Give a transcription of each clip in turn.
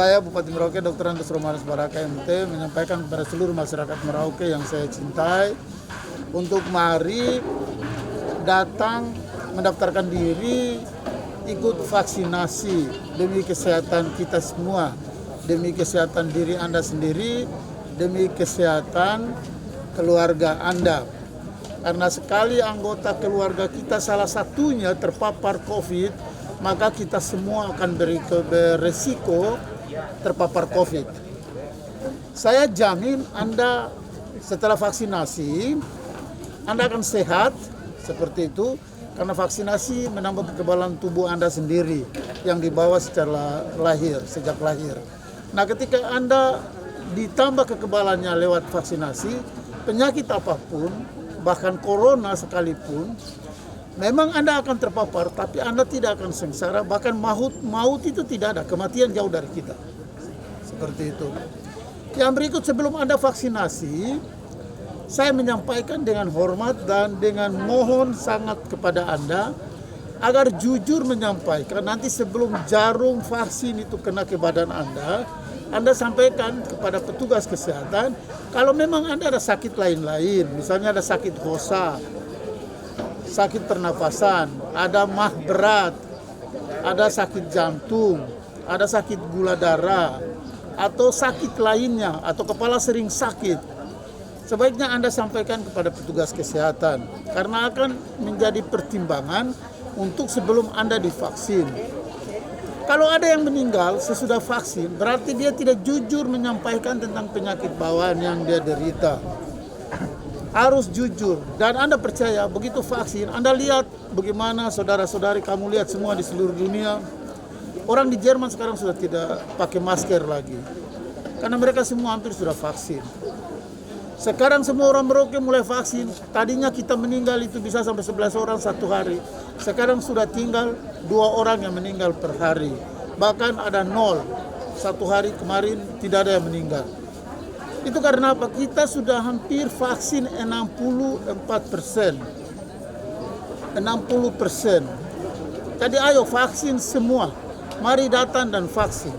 Saya Bupati Merauke Dr. Andes Romanus Baraka MT menyampaikan kepada seluruh masyarakat Merauke yang saya cintai untuk mari datang mendaftarkan diri ikut vaksinasi demi kesehatan kita semua, demi kesehatan diri Anda sendiri, demi kesehatan keluarga Anda. Karena sekali anggota keluarga kita salah satunya terpapar COVID, maka kita semua akan beresiko terpapar COVID. Saya jamin Anda setelah vaksinasi, Anda akan sehat seperti itu, karena vaksinasi menambah kekebalan tubuh Anda sendiri yang dibawa secara lahir, sejak lahir. Nah, ketika Anda ditambah kekebalannya lewat vaksinasi, penyakit apapun, bahkan corona sekalipun, memang Anda akan terpapar, tapi Anda tidak akan sengsara, bahkan maut itu tidak ada, kematian jauh dari kita. Seperti itu. Yang berikut sebelum Anda vaksinasi, saya menyampaikan dengan hormat dan dengan mohon sangat kepada Anda, agar jujur menyampaikan nanti sebelum jarum vaksin itu kena ke badan Anda sampaikan kepada petugas kesehatan, kalau memang Anda ada sakit lain-lain, misalnya ada sakit hosa, sakit pernapasan, ada mah berat, ada sakit jantung, ada sakit gula darah, atau sakit lainnya, atau kepala sering sakit, sebaiknya Anda sampaikan kepada petugas kesehatan, karena akan menjadi pertimbangan untuk sebelum Anda divaksin. Kalau ada yang meninggal sesudah vaksin, berarti dia tidak jujur menyampaikan tentang penyakit bawaan yang dia derita. Harus jujur, dan Anda percaya begitu vaksin, Anda lihat bagaimana saudara-saudari kamu lihat semua di seluruh dunia. Orang di Jerman sekarang sudah tidak pakai masker lagi, karena mereka semua hampir sudah vaksin. Sekarang semua orang Merauke mulai vaksin. Tadinya kita meninggal itu bisa sampai 11 orang satu hari. Sekarang sudah tinggal 2 orang yang meninggal per hari. Bahkan ada 0. Satu hari kemarin tidak ada yang meninggal. Itu karena apa? Kita sudah hampir vaksin 64%. 60%. Jadi ayo vaksin semua. Mari datang dan vaksin.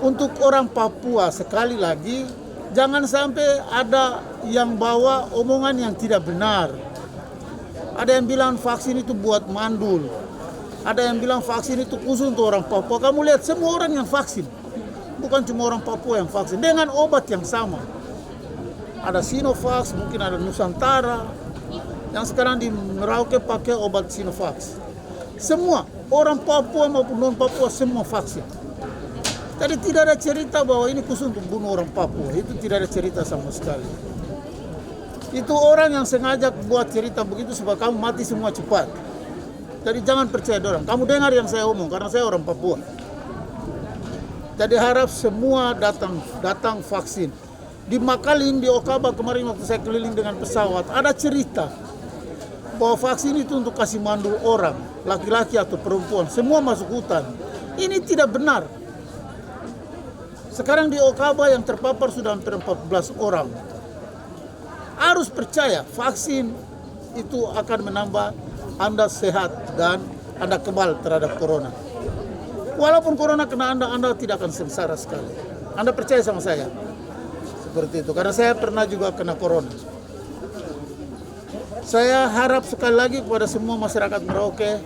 Untuk orang Papua sekali lagi, jangan sampai ada yang bawa omongan yang tidak benar. Ada yang bilang vaksin itu buat mandul. Ada yang bilang vaksin itu khusus untuk orang Papua. Kamu lihat semua orang yang vaksin. Bukan cuma orang Papua yang vaksin. Dengan obat yang sama. Ada Sinovac, mungkin ada Nusantara. Yang sekarang di Merauke pakai obat Sinovac. Semua, orang Papua maupun non-Papua semua vaksin. Jadi tidak ada cerita bahwa ini khusus untuk bunuh orang Papua. Itu tidak ada cerita sama sekali. Itu orang yang sengaja buat cerita begitu supaya kamu mati semua cepat. Jadi jangan percaya orang. Kamu dengar yang saya omong karena saya orang Papua. Jadi harap semua datang vaksin. Di Makaling, di Okaba kemarin waktu saya keliling dengan pesawat, ada cerita bahwa vaksin itu untuk kasih mandu orang, laki-laki atau perempuan, semua masuk hutan. Ini tidak benar. Sekarang di Okaba yang terpapar sudah hampir 14 orang. Harus percaya, vaksin itu akan menambah Anda sehat dan Anda kebal terhadap corona. Walaupun corona kena Anda tidak akan sengsara sekali. Anda percaya sama saya? Seperti itu, karena saya pernah juga kena corona. Saya harap sekali lagi kepada semua masyarakat Merauke,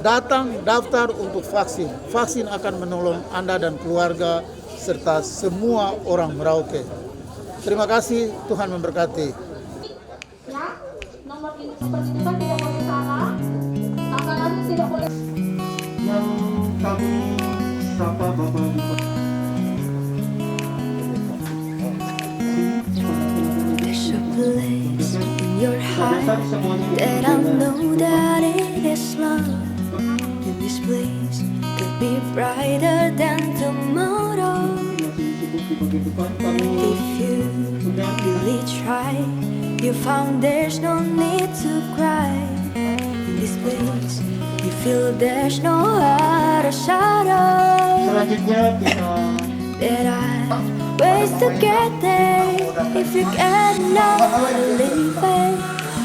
datang daftar untuk vaksin. Vaksin akan menolong Anda dan keluarga serta semua orang Merauke. Terima kasih, Tuhan memberkati. Ya, nomor ini seperti itu kan tidak boleh salah. Angka-angka tidak boleh. Yang kami sapa Bapak There's a place in your heart that I know that it is love. In this place could be brighter than tomorrow. If you really try, you found there's no need to cry. In this place, you feel there's no other shadow. Selanjutnya kita There are ways to get there. If you cannot believe it,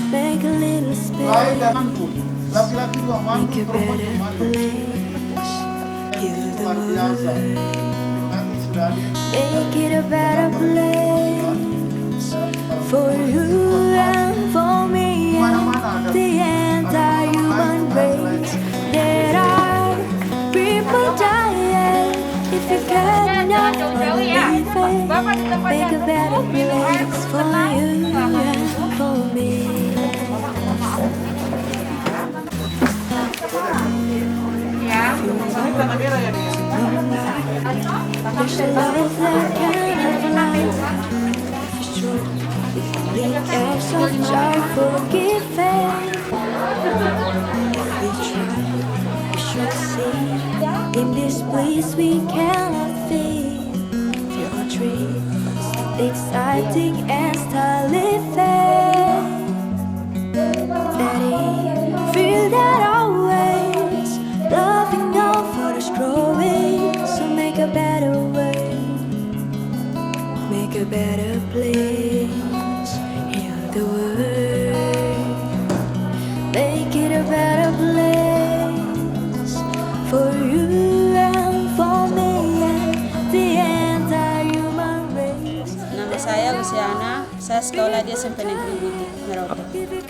make a little lain space. dan mantu. Laki-laki juga mantu, Make a perempuan better juga mantu. place. Heal the Luar biasa. world. Nanti sudah ada. Make it a better place for you and for me and the entire human race. There are people dying. If you cannot believe it, make a better place for you and for me. There's a love that cannot lie. For sure, with the edge of joy forgiven. If we try, we should see. In this place we cannot feel. Feel our dreams, exciting and start living. Daddy, feel that always. Loving no further growing. So make a better way. Make a better place. Heal the world. Make it a better place for you and for me and the entire human race. Nama saya Luciana, saya sekolah di SMP Negeri Buti, Merauke.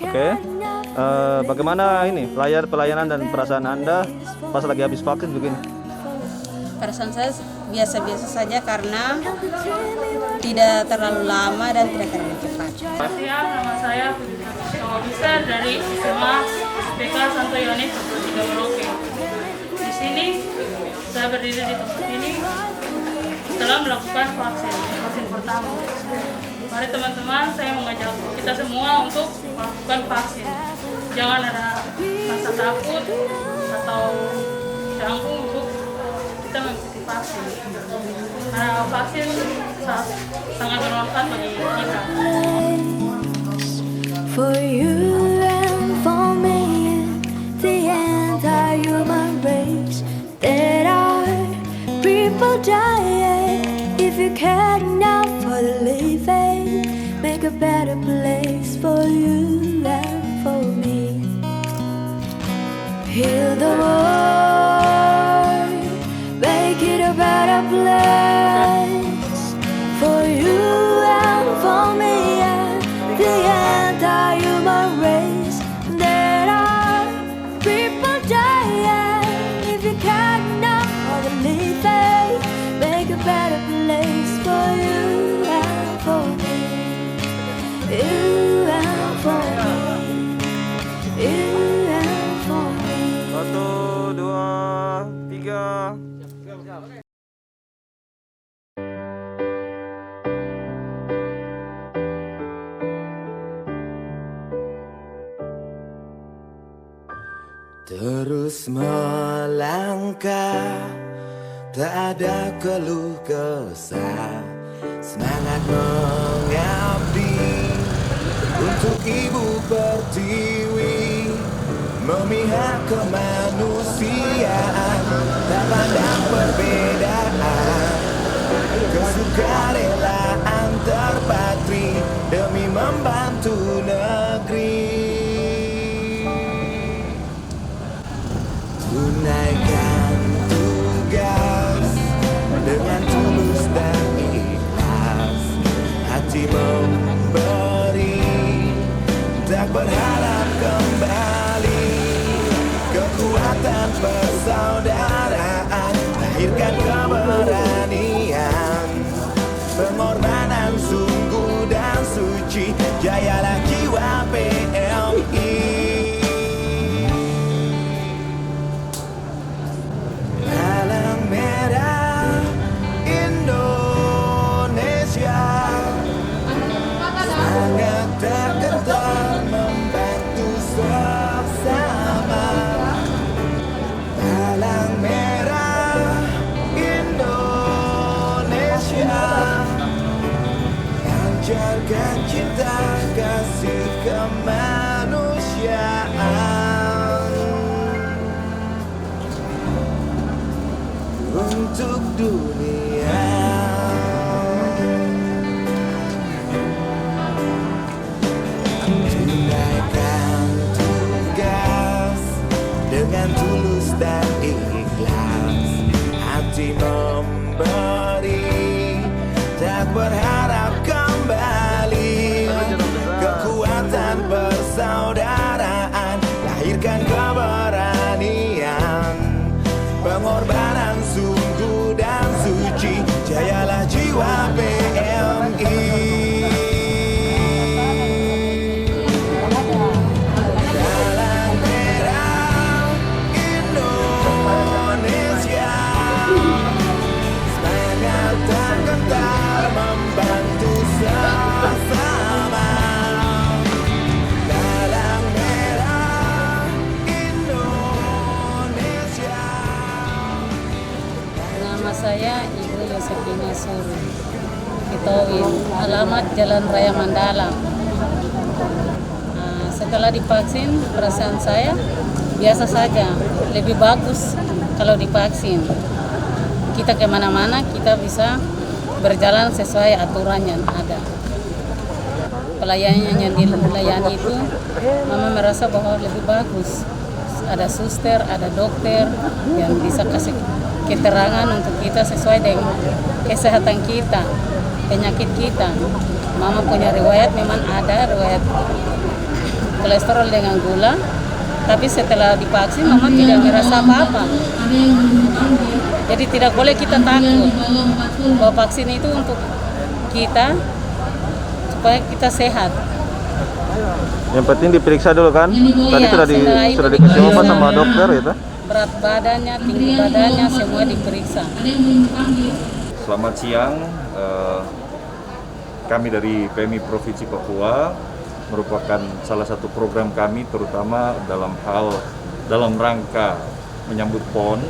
Oke, bagaimana ini pelayanan dan perasaan Anda pas lagi habis vaksin begini? Perasaan saya biasa-biasa saja karena tidak terlalu lama dan tidak terlalu cepat. Siang, nama saya Officer dari SMA SPK Santo Yohanes 23 Merauke. Di sini saya berdiri di tempat ini setelah melakukan vaksin pertama. Mari teman-teman, saya mengajak kita semua untuk melakukan vaksin. Jangan ada rasa takut atau canggung untuk kita mengikuti vaksin. Karena vaksin sangat bermanfaat bagi kita. For you and for me and the entire human race. There are people dying. If you care enough for the living, make a better place for you and for me. Heal the world, make it a better place for you and for me and the entire human race. There are people dying. If you care enough for the living, make a better place for you and for me. Terus melangkah, tak ada keluh kesah, semangat mengabdi untuk Ibu Pertiwi, memihak kemanusiaan, tak pandang perbedaan, kesukarelaan terpatri demi membantu negeri. Tunaikan tugas dengan tulus dan ikhlas, hati memberi, tak berharap kembali. Kekuatan persaudaraan, lahirkan keberanian, pengorbanan sungguh dan suci, jayalah jiwa PMI. Alang merah Indonesia, sangat tak gentar membantu sesama. Alang merah Indonesia, lancarkan cinta kasih kemanusiaan untuk dunia. Tunaikan tugas dengan tulus dan ikhlas, hati memberi, tak berharap kembali. Kekuatan persaudaraan, lahirkan keberanian, pengorbanan sungguh dan suci, jayalah jiwa PMI. Alang merah Indonesia, semangat tak gentar membantu sesama. Alang merah Indonesia. Nama saya Ibu Yosefina Suru Kitowin, alamat Jalan Raya Mandala. Setelah divaksin, perasaan saya biasa saja, lebih bagus kalau divaksin. Kita kemana-mana, kita bisa berjalan sesuai aturan yang ada. Pelayanan yang dilayani itu, Mama merasa bahwa lebih bagus. Ada suster, ada dokter yang bisa kasih keterangan untuk kita sesuai dengan kesehatan kita, penyakit kita. Mama punya riwayat, memang ada riwayat kolesterol dengan gula, tapi setelah divaksin Mama tidak merasa apa-apa. Jadi tidak boleh kita takut bahwa vaksin itu untuk kita supaya kita sehat. Yang penting diperiksa dulu kan? Tadi Iya, sudah setelah itu dikasih obat diperiksa. sama dokter gitu. Berat badannya, tinggi badannya, semua diperiksa. Selamat siang, kami dari PMI Provinsi Papua merupakan salah satu program kami terutama dalam rangka menyambut PON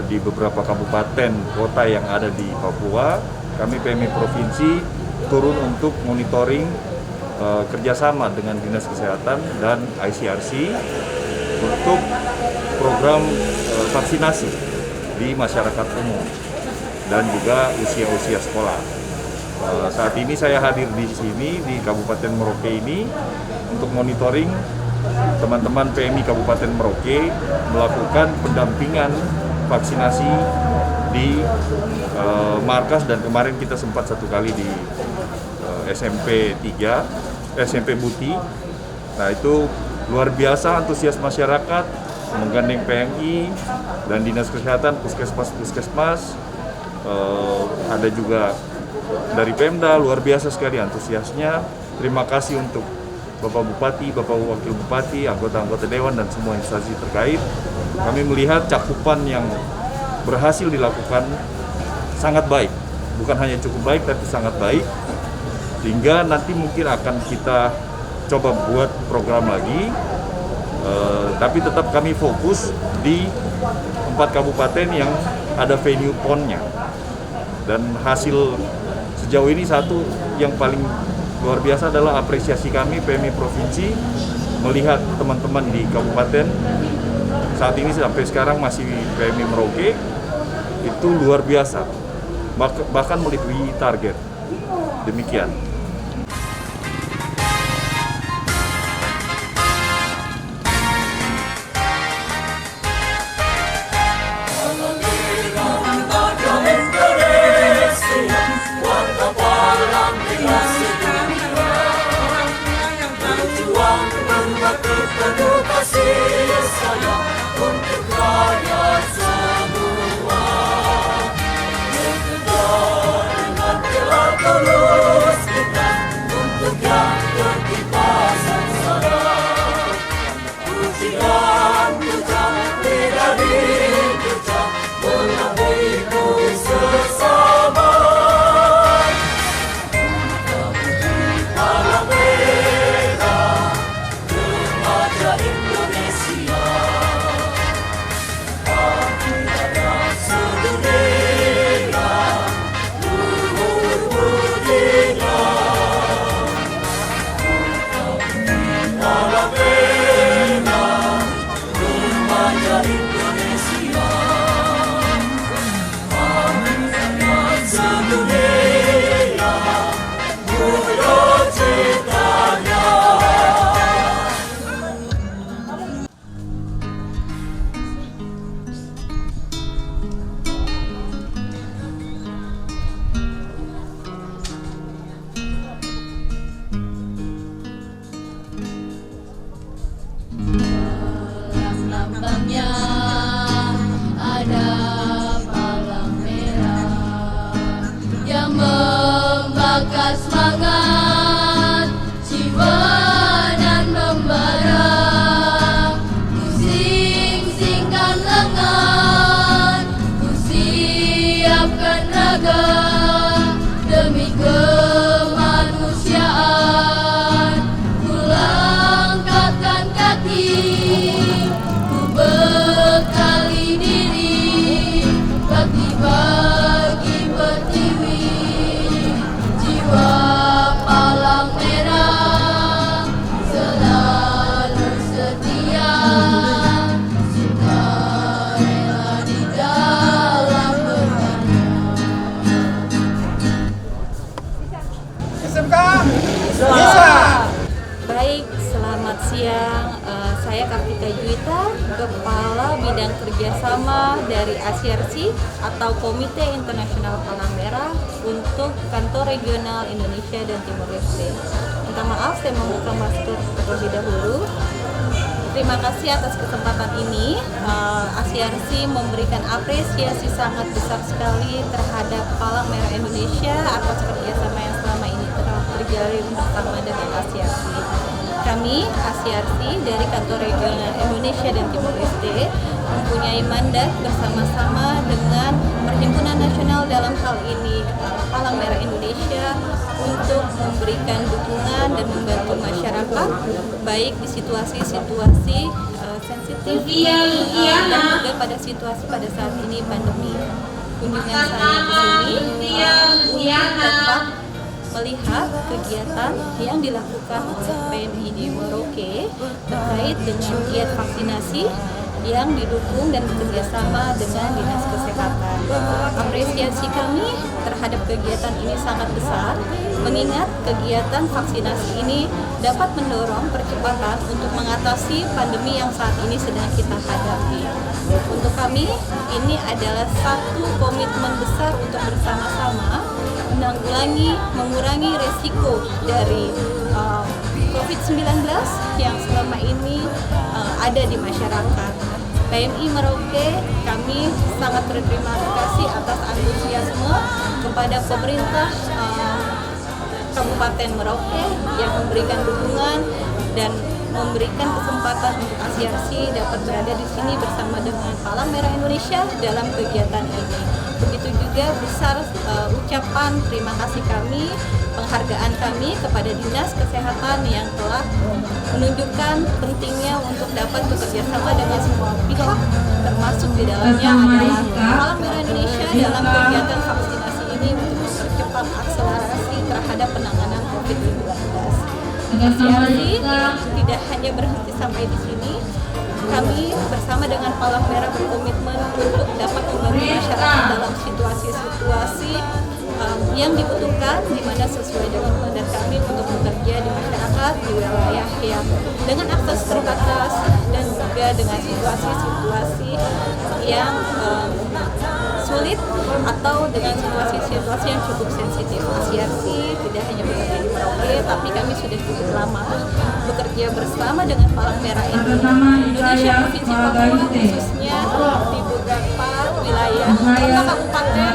di beberapa kabupaten kota yang ada di Papua. Kami PMI Provinsi turun untuk monitoring kerjasama dengan Dinas Kesehatan dan ICRC untuk program vaksinasi di masyarakat umum dan juga usia-usia sekolah. Saat ini saya hadir di sini di Kabupaten Merauke ini untuk monitoring teman-teman PMI Kabupaten Merauke melakukan pendampingan vaksinasi di markas, dan kemarin kita sempat satu kali di SMP Buti. Nah, itu luar biasa antusias masyarakat menggandeng PMI dan Dinas Kesehatan, puskesmas, ada juga dari Pemda, luar biasa sekali antusiasnya. Terima kasih untuk Bapak Bupati, Bapak Wakil Bupati, anggota-anggota Dewan dan semua instansi terkait. Kami melihat cakupan yang berhasil dilakukan sangat baik, bukan hanya cukup baik tapi sangat baik, sehingga nanti mungkin akan kita coba buat program lagi Tapi tetap kami fokus di 4 kabupaten yang ada venue PON-nya. Dan hasil sejauh ini satu yang paling luar biasa adalah apresiasi kami PMI Provinsi melihat teman-teman di kabupaten saat ini sampai sekarang masih PMI Merauke itu luar biasa, bahkan melebihi target. Demikian. Lambangnya ada palang merah yang membakar semangat jiwa dan membara. Pusing-singkan lengan, ku siapkan raga demi kemanusiaan. Ku langkahkan kaki, bekali diri, bakti bagi pertiwi, jiwa palang merah selalu setia, sukarela di dalam berkarya. Baik, selamat siang. Saya Kartika Juwita, Kepala Bidang Kerjasama dari ASIRSI atau Komite Internasional Palang Merah untuk Kantor Regional Indonesia dan Timor Leste. Minta maaf, saya membuka masker terlebih dahulu. Terima kasih atas kesempatan ini. ASIRSI memberikan apresiasi sangat besar sekali terhadap Palang Merah Indonesia atas kerjasama yang selama ini telah terjalin bersama dengan ASIRSI. Kami, ASIRSI dari Kantor Regional Indonesia dan Timor Leste, mempunyai mandat bersama-sama dengan Perhimpunan Nasional dalam hal ini Palang Merah Indonesia untuk memberikan dukungan dan membantu masyarakat baik di situasi-situasi sensitif dan juga pada situasi pada saat ini pandemi. Kunjungan saya ke sini untuk tetap melihat kegiatan yang dilakukan oleh PMI di Merauke terkait dengan giat vaksinasi yang didukung dan bekerjasama dengan Dinas Kesehatan. Apresiasi kami terhadap kegiatan ini sangat besar, mengingat kegiatan vaksinasi ini dapat mendorong percepatan untuk mengatasi pandemi yang saat ini sedang kita hadapi. Untuk kami, ini adalah satu komitmen besar untuk bersama-sama mengurangi resiko dari COVID-19 yang selama ini ada di masyarakat. PMI Merauke, kami sangat berterima kasih atas antusiasme kepada pemerintah Kabupaten Merauke yang memberikan dukungan dan memberikan kesempatan untuk ASIRSI dapat berada di sini bersama dengan Palang Merah Indonesia dalam kegiatan ini. Begitu juga besar ucapan terima kasih kami, penghargaan kami kepada Dinas Kesehatan yang telah menunjukkan pentingnya untuk dapat bekerja sama dengan semua pihak, termasuk di dalamnya adalah Palang Merah Indonesia dalam kegiatan vaksinasi ini untuk mempercepat akselerasi terhadap penanganan COVID-19. Asyarsi tidak hanya berhenti sampai di sini. Kami bersama dengan Palang Merah berkomitmen untuk dapat membantu masyarakat dalam situasi-situasi yang dibutuhkan, di mana sesuai dengan mandat kami untuk bekerja di masyarakat di wilayah yang dengan akses terbatas dan juga dengan situasi-situasi yang sulit atau dengan situasi-situasi yang cukup sensitif. Asyarsi tidak hanya bekerja di Merauke, tapi kami sudah cukup lama bekerja bersama dengan Palang Merah Indonesia Provinsi Papua, khususnya di beberapa wilayah kota kabupaten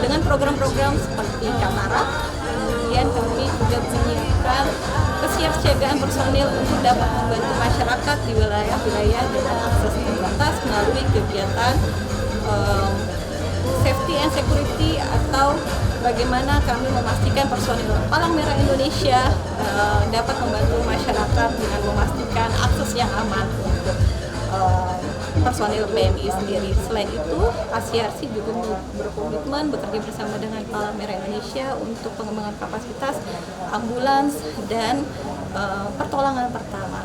dengan program-program seperti Kamara. Kemudian kami juga menyiapkan kesiapsiagaan personil untuk dapat membantu masyarakat di wilayah-wilayah dengan akses terbatas melalui kegiatan safety and security, atau bagaimana kami memastikan personil Palang Merah Indonesia dapat membantu masyarakat dengan memastikan akses yang aman untuk personil PMI sendiri. Selain itu, Asyarsi juga berkomitmen bekerja bersama dengan Palang Merah Indonesia untuk pengembangan kapasitas ambulans dan pertolongan pertama.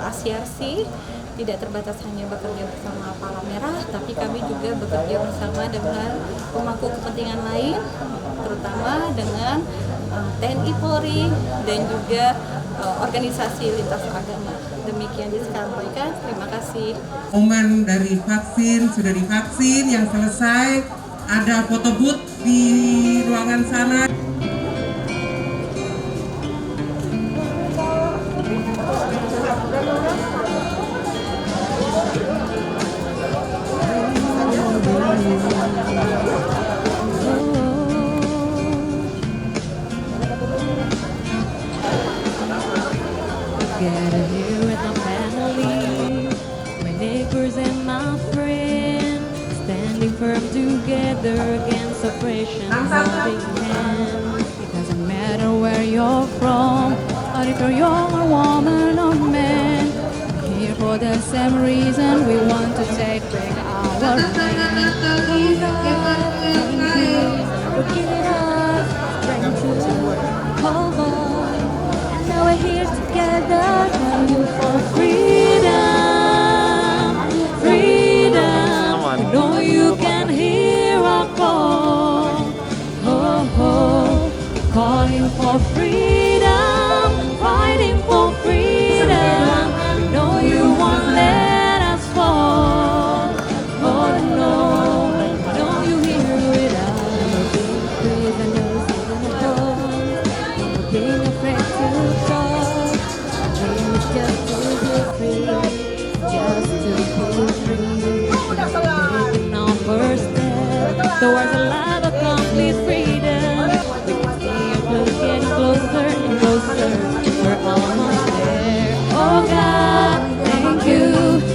Asyarsi tidak terbatas hanya bekerja bersama Palang Merah, tapi kami juga bekerja bersama dengan pemangku kepentingan lain, terutama dengan TNI Polri dan juga organisasi lintas agama. Demikian disampaikan. Terima kasih. Momen dari vaksin, sudah divaksin, yang selesai, ada foto booth di ruangan sana. Gathered here with my family, my neighbors and my friends, standing firm together against oppression, holding hands. It doesn't matter where you're from, or if you're young or woman or man, we're here for the same reason. We want to take back our land. Thank you for giving us strength to hold on. Now we're here together, fighting for freedom, freedom. We know you can hear our call, oh, oh. Calling for freedom, fighting for freedom. We know you won't let us fall, oh no. We know you hear it out, being prisoners in the home, being afraid to talk. Dream is just to be free, just to be free. Taking our first step towards a life of complete freedom. We can see it getting closer and closer. We're almost there. Oh God, thank you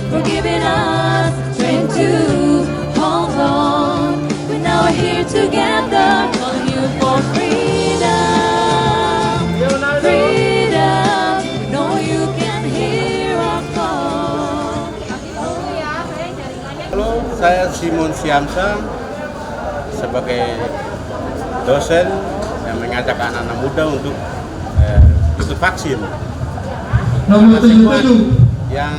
for giving us strength to hold on. We now are here together, calling you for freedom. Freedom, we know you can hear our call. Halo, saya Simon Siamsa sebagai dosen yang mengajak anak-anak muda untuk ikut vaksin. Karena semua yang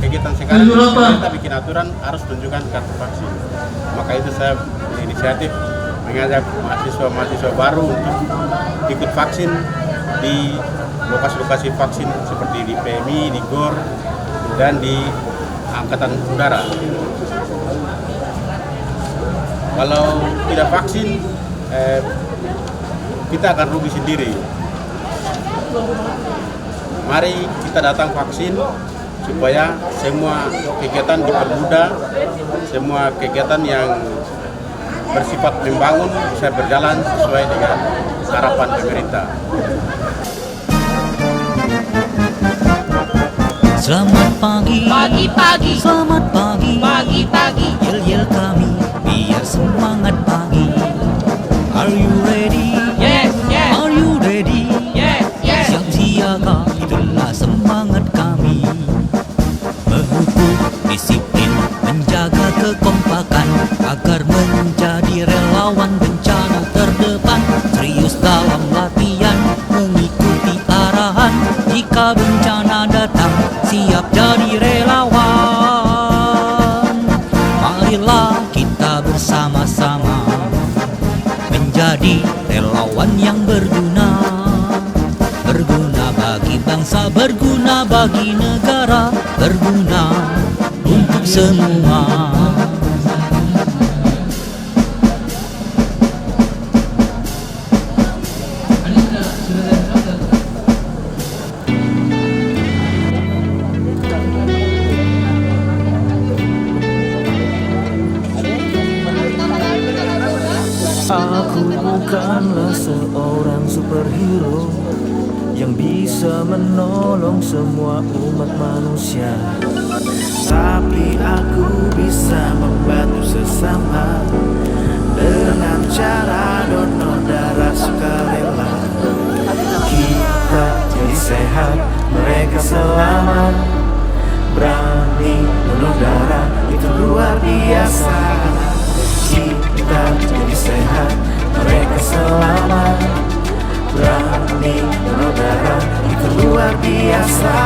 kegiatan sekarang kita bikin aturan harus tunjukkan kartu vaksin. Maka itu saya berinisiatif mengajak mahasiswa-mahasiswa baru untuk ikut vaksin di lokasi-lokasi vaksin seperti di PMI, di GOR, dan di Angkatan Udara. Kalau tidak vaksin, kita akan rugi sendiri. Mari kita datang vaksin supaya semua kegiatan dipermudah, semua kegiatan yang bersifat membangun bisa berjalan sesuai dengan harapan pemerintah. Selamat pagi, pagi-pagi, selamat pagi, pagi-pagi, yel-yel kami biar semangat. marilah kita bersama-sama menjadi relawan yang berguna. Berguna bagi bangsa, berguna bagi negara, berguna untuk semua. Aku bukanlah seorang superhero yang bisa menolong semua umat manusia, tapi aku bisa membantu sesama dengan cara donor darah sukarela. Kita jadi sehat, mereka selamat. Berani donor darah itu luar biasa. Kita jadi sehat, mereka selamat. Berani donor darah itu luar biasa.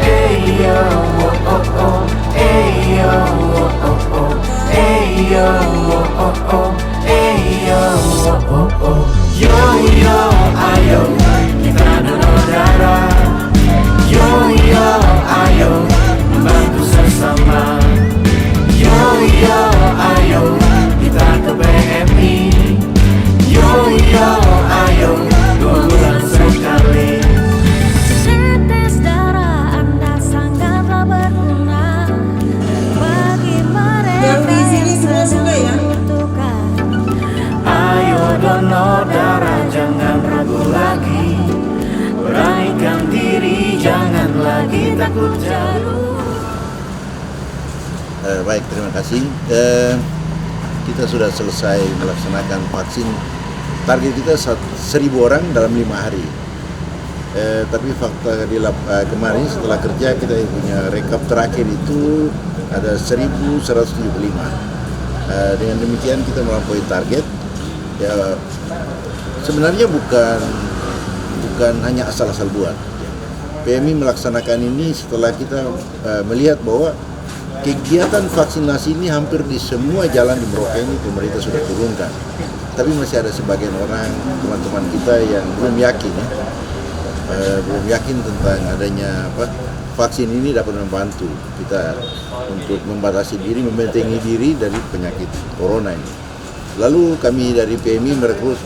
Eyo, oh oh oh, eyo, oh oh oh, eyo, oh oh oh, eyo, oh oh oh. Yo yo, ayo kita donor darah. Yo yo, ayo membantu sesama. Yo yo, ayo kita ke BMI. Yo yo, ayo 2 bulan sekali. Setetes darah Anda sangatlah berguna bagi mereka yang sedang membutuhkan. Ayo donor darah, jangan ragu lagi. Beranikan diri, jangan lagi takut jatuh. Baik, terima kasih. Kita sudah selesai melaksanakan vaksin. Target kita 1.000 orang dalam 5 hari. Tapi fakta kemarin setelah kerja kita punya rekap terakhir itu ada 1.175. Dengan demikian kita melampaui target. Ya, sebenarnya bukan hanya asal-asal buat. PMI melaksanakan ini setelah kita melihat bahwa kegiatan vaksinasi ini hampir di semua jalan di Merauke ini pemerintah sudah turunkan. Tapi masih ada sebagian orang, teman-teman kita yang belum yakin ya. Belum yakin tentang adanya vaksin ini dapat membantu kita untuk membatasi diri, membentengi diri dari penyakit corona ini. Lalu kami dari PMI merekrut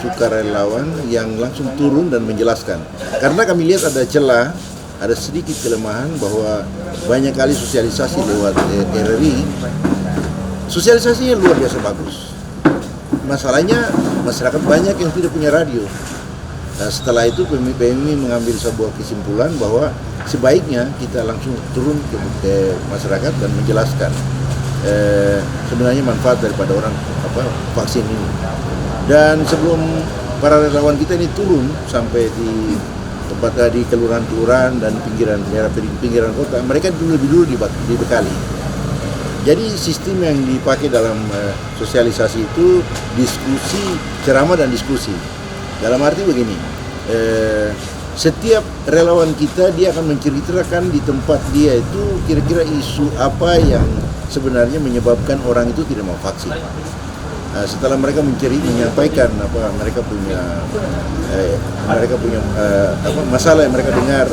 sukarelawan yang langsung turun dan menjelaskan. Karena kami lihat ada celah, ada sedikit kelemahan bahwa banyak kali sosialisasi lewat RRI. Sosialisasinya luar biasa bagus. Masalahnya masyarakat banyak yang tidak punya radio. Nah, setelah itu PMI mengambil sebuah kesimpulan bahwa sebaiknya kita langsung turun ke masyarakat dan menjelaskan sebenarnya manfaat daripada orang vaksin ini. Dan sebelum para relawan kita ini turun sampai di tempat di kelurahan-kelurahan dan pinggiran kota, mereka lebih dulu dibekali. Jadi sistem yang dipakai dalam sosialisasi itu diskusi, ceramah dan diskusi. Dalam arti begini, setiap relawan kita dia akan menceritakan di tempat dia itu kira-kira isu apa yang sebenarnya menyebabkan orang itu tidak mau vaksin. Setelah mereka menyampaikan mereka punya masalah yang mereka dengar.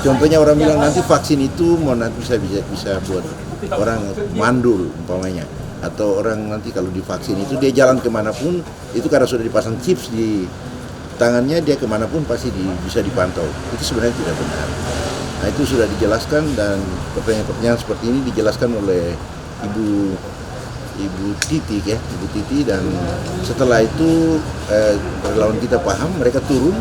Contohnya orang bilang nanti vaksin itu mau nanti bisa buat orang mandul umpamanya, atau orang nanti kalau divaksin itu dia jalan kemanapun itu karena sudah dipasang chips di tangannya, dia kemanapun pasti bisa dipantau. Itu sebenarnya tidak benar. Nah, itu sudah dijelaskan dan pertanyaan-pertanyaan seperti ini dijelaskan oleh Ibu Titi ya, Ibu Titi, dan setelah itu relawan kita paham, mereka turun,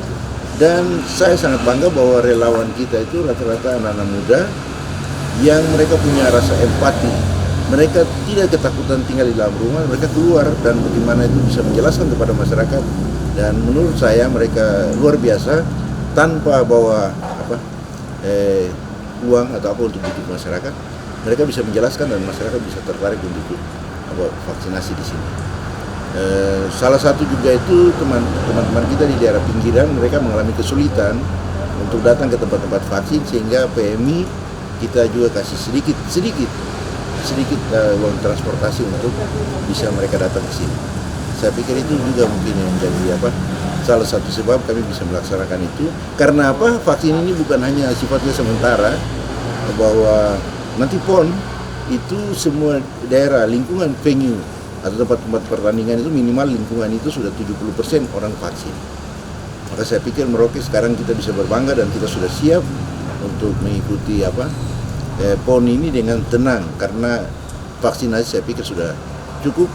dan saya sangat bangga bahwa relawan kita itu rata-rata anak-anak muda yang mereka punya rasa empati. Mereka tidak ketakutan tinggal di dalam rumah, mereka keluar dan bagaimana itu bisa menjelaskan kepada masyarakat, dan menurut saya mereka luar biasa tanpa bawa uang atau apa untuk didik masyarakat. Mereka bisa menjelaskan dan masyarakat bisa tertarik untuk vaksinasi di sini. Salah satu juga itu teman-teman kita di daerah pinggiran, mereka mengalami kesulitan untuk datang ke tempat-tempat vaksin, sehingga PMI kita juga kasih sedikit sedikit uang transportasi untuk bisa mereka datang ke sini. Saya pikir itu juga mungkin yang menjadi salah satu sebab kami bisa melaksanakan itu. Karena vaksin ini bukan hanya sifatnya sementara, bahwa nanti PON itu semua daerah lingkungan venue atau tempat-tempat pertandingan itu minimal lingkungan itu sudah 70% orang vaksin. Maka saya pikir Merauke sekarang kita bisa berbangga dan kita sudah siap untuk mengikuti PON ini dengan tenang karena vaksinasi saya pikir sudah cukup.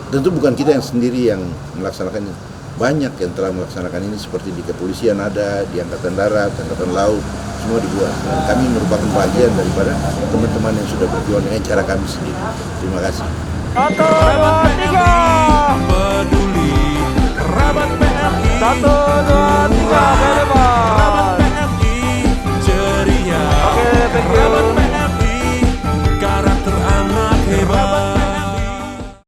Tentu bukan kita yang sendiri yang melaksanakannya, banyak yang telah melaksanakan ini seperti di kepolisian ada, di Angkatan Darat, Angkatan Laut, semua dibuat. Dan kami merupakan bagian daripada teman-teman yang sudah berjuang dengan cara kami sendiri. Terima kasih. 1, 2, 3. Peduli kerabat PMI. 1, 2, 3. Oke, Kerabat PMI ceria. Oke, thank you. Kerabat PMI